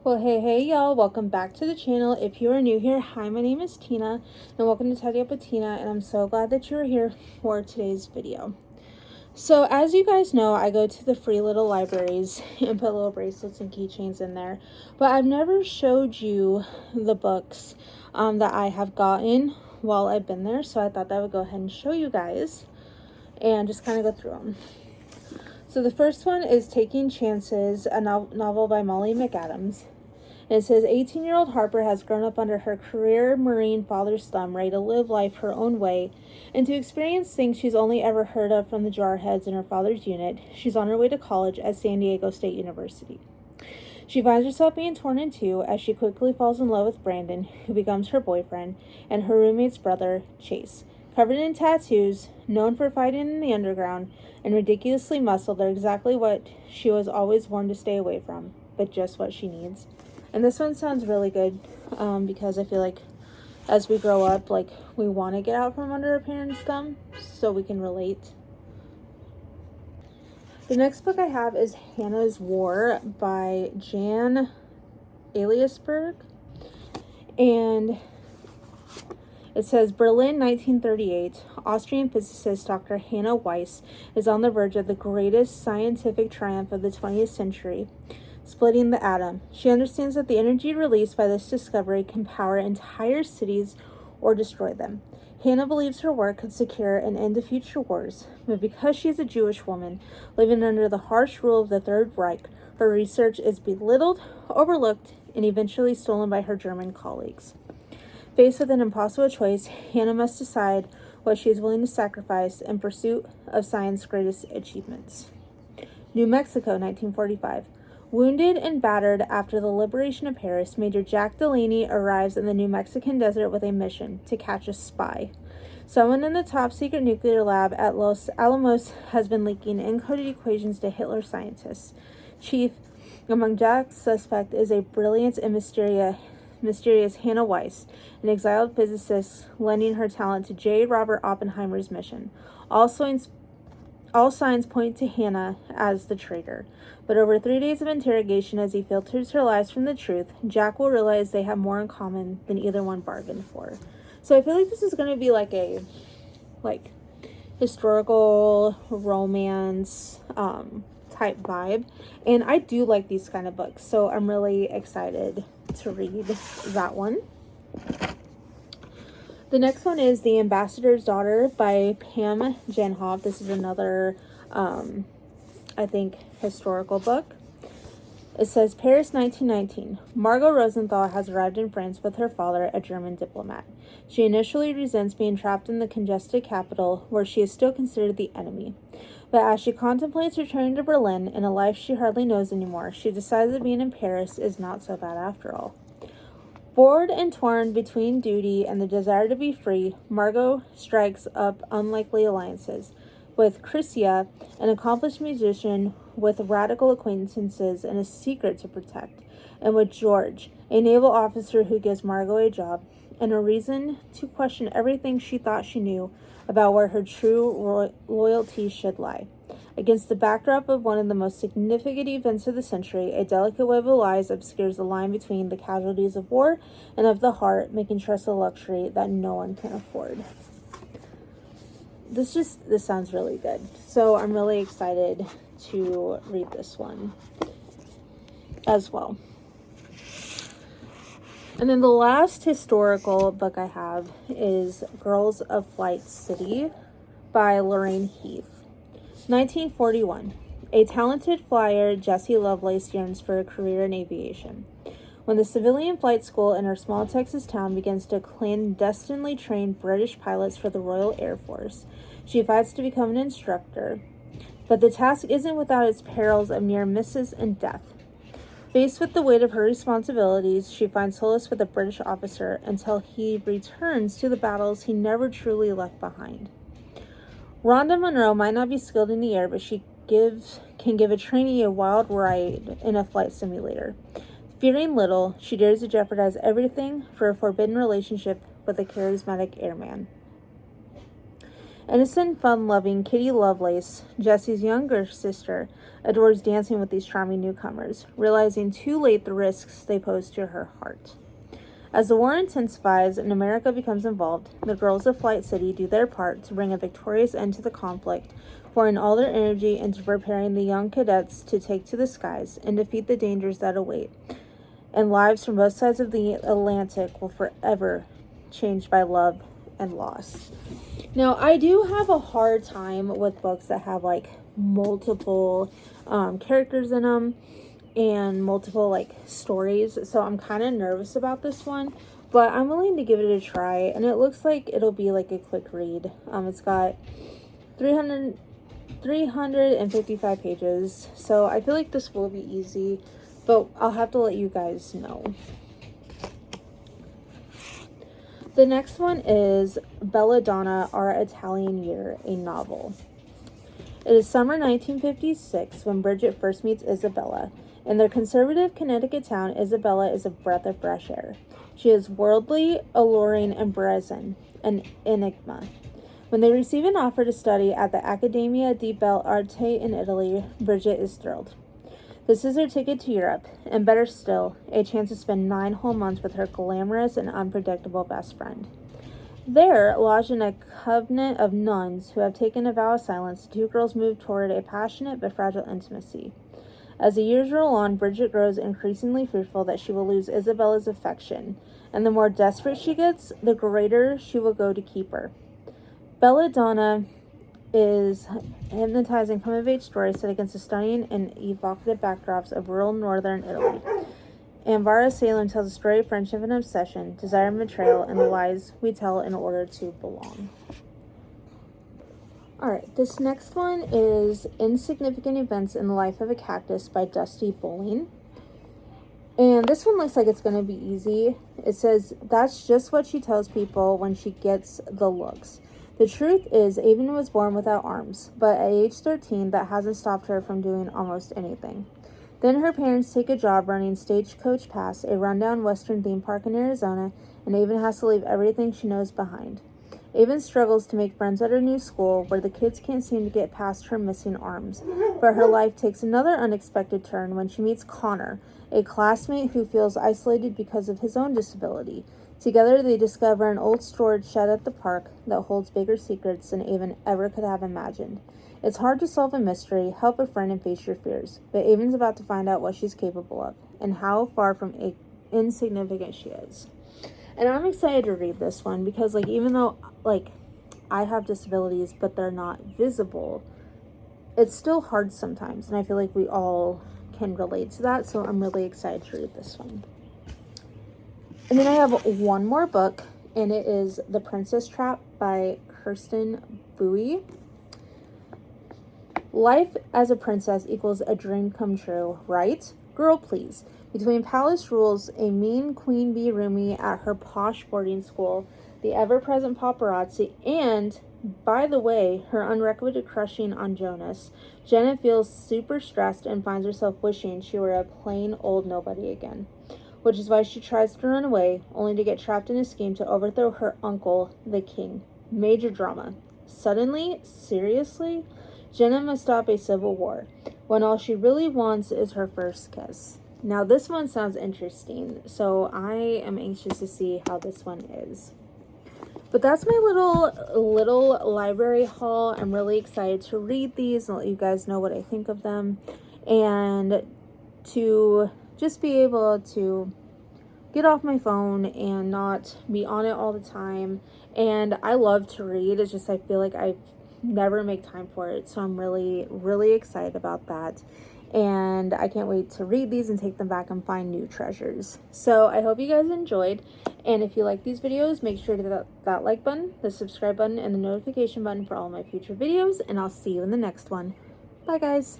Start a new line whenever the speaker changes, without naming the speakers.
Well, hey y'all, welcome back to the channel. If you are new here, hi, my name is Tina, and welcome to Tidy Up with Tina, and I'm so glad that you are here for today's video. So, as you guys know, I go to the free little libraries and put little bracelets and keychains in there, but I've never showed you the books that I have gotten while I've been there, so I thought that I would go ahead and show you guys and just kind of go through them. So the first one is Taking Chances, a novel by Molly McAdams. And it says 18-year-old Harper has grown up under her career Marine father's thumb, ready to live life her own way and to experience things she's only ever heard of from the jarheads in her father's unit. She's on her way to college at San Diego State University. She finds herself being torn in two as she quickly falls in love with Brandon, who becomes her boyfriend, and her roommate's brother, Chase. Covered in tattoos, known for fighting in the underground, and ridiculously muscled, they're exactly what she was always warned to stay away from, but just what she needs. And this one sounds really good because I feel like as we grow up, like we want to get out from under a parent's thumb so we can relate. The next book I have is Hannah's War by Jan Eliasberg. And it says, Berlin, 1938, Austrian physicist Dr. Hannah Weiss is on the verge of the greatest scientific triumph of the 20th century, splitting the atom. She understands that the energy released by this discovery can power entire cities or destroy them. Hannah believes her work could secure an end to future wars, but because she is a Jewish woman living under the harsh rule of the Third Reich, her research is belittled, overlooked, and eventually stolen by her German colleagues. Faced with an impossible choice, Hannah must decide what she is willing to sacrifice in pursuit of science's greatest achievements. New Mexico, 1945. Wounded and battered after the liberation of Paris, Major Jack Delaney arrives in the New Mexican desert with a mission to catch a spy. Someone in the top secret nuclear lab at Los Alamos has been leaking encoded equations to Hitler scientists. Chief among Jack's suspects is a brilliant and mysterious Hannah Weiss, an exiled physicist lending her talent to J. Robert Oppenheimer's mission. All signs point to Hannah as the traitor. But over 3 days of interrogation, as he filters her lies from the truth, Jack will realize they have more in common than either one bargained for. So I feel like this is going to be like a historical romance type vibe. And I do like these kind of books, so I'm really excited to read that one. The next one is The Ambassador's Daughter by Pam Janhoff. This is another, I think, historical book. It says, Paris, 1919. Margot Rosenthal has arrived in France with her father, a German diplomat. She initially resents being trapped in the congested capital, where she is still considered the enemy. But as she contemplates returning to Berlin in a life she hardly knows anymore, she decides that being in Paris is not so bad after all. Bored and torn between duty and the desire to be free, Margot strikes up unlikely alliances with Chrysia, an accomplished musician with radical acquaintances and a secret to protect, and with George, a naval officer who gives Margot a job and a reason to question everything she thought she knew about where her true loyalty should lie. Against the backdrop of one of the most significant events of the century, a delicate web of lies obscures the line between the casualties of war and of the heart, making trust a luxury that no one can afford. This sounds really good. So I'm really excited to read this one as well. And then the last historical book I have is Girls of Flight City by Lorraine Heath. 1941. A talented flyer, Jessie Lovelace yearns for a career in aviation. When the civilian flight school in her small Texas town begins to clandestinely train British pilots for the Royal Air Force, she fights to become an instructor. But the task isn't without its perils of near misses and death. Faced with the weight of her responsibilities, she finds solace with a British officer until he returns to the battles he never truly left behind. Rhonda Monroe might not be skilled in the air, but she can give a trainee a wild ride in a flight simulator. Fearing little, she dares to jeopardize everything for a forbidden relationship with a charismatic airman. Innocent, fun-loving Kitty Lovelace, Jesse's younger sister, adores dancing with these charming newcomers, realizing too late the risks they pose to her heart. As the war intensifies and America becomes involved, the girls of Flight City do their part to bring a victorious end to the conflict, pouring all their energy into preparing the young cadets to take to the skies and defeat the dangers that await. And lives from both sides of the Atlantic will forever changed by love and loss. Now, I do have a hard time with books that have like multiple characters in them and multiple like stories, so I'm kind of nervous about this one, but I'm willing to give it a try, and it looks like it'll be like a quick read. It's got 355 pages, so I feel like this will be easy, but I'll have to let you guys know. The next one is Belladonna, Our Italian Year, a novel. It is summer 1956 when Bridget first meets Isabella. In their conservative Connecticut town, Isabella is a breath of fresh air. She is worldly, alluring, and brazen, an enigma. When they receive an offer to study at the Accademia di Belle Arte in Italy, Bridget is thrilled. This is her ticket to Europe, and better still, a chance to spend 9 whole months with her glamorous and unpredictable best friend. There, lodged in a covenant of nuns who have taken a vow of silence, the two girls move toward a passionate but fragile intimacy. As the years roll on, Bridget grows increasingly fearful that she will lose Isabella's affection, and the more desperate she gets, the greater she will go to keep her. Belladonna is hypnotizing coming-of-age story set against the stunning and evocative backdrops of rural northern Italy. Anvara Salem tells a story of friendship and obsession, desire and betrayal, and the lies we tell in order to belong. Alright, this next one is Insignificant Events in the Life of a Cactus by Dusty Bowling. And this one looks like it's going to be easy. It says, that's just what she tells people when she gets the looks. The truth is, Avon was born without arms, but at age 13, that hasn't stopped her from doing almost anything. Then her parents take a job running Stagecoach Pass, a rundown western theme park in Arizona, and Avon has to leave everything she knows behind. Avon struggles to make friends at her new school, where the kids can't seem to get past her missing arms, but her life takes another unexpected turn when she meets Connor, a classmate who feels isolated because of his own disability. Together, they discover an old storage shed at the park that holds bigger secrets than Avon ever could have imagined. It's hard to solve a mystery, help a friend, and face your fears, but Avon's about to find out what she's capable of and how far from insignificant she is. And I'm excited to read this one because, like, even though, like, I have disabilities, but they're not visible, it's still hard sometimes, and I feel like we all can relate to that, so I'm really excited to read this one. And then I have one more book, and it is The Princess Trap by Kirsten Bowie. Life as a princess equals a dream come true, right? Girl, please. Between palace rules, a mean queen bee roomie at her posh boarding school, the ever-present paparazzi, and, by the way, her unrequited crushing on Jonas, Jenna feels super stressed and finds herself wishing she were a plain old nobody again. Which is why she tries to run away, only to get trapped in a scheme to overthrow her uncle, the king. Major drama. Suddenly, seriously, Jenna must stop a civil war, when all she really wants is her first kiss. Now, this one sounds interesting, so I am anxious to see how this one is. But that's my little library haul. I'm really excited to read these and let you guys know what I think of them, and to just be able to get off my phone and not be on it all the time. And I love to read. It's just I feel like I never make time for it. So I'm really, really excited about that. And I can't wait to read these and take them back and find new treasures. So I hope you guys enjoyed. And if you like these videos, make sure to hit that like button, the subscribe button, and the notification button for all my future videos. And I'll see you in the next one. Bye, guys.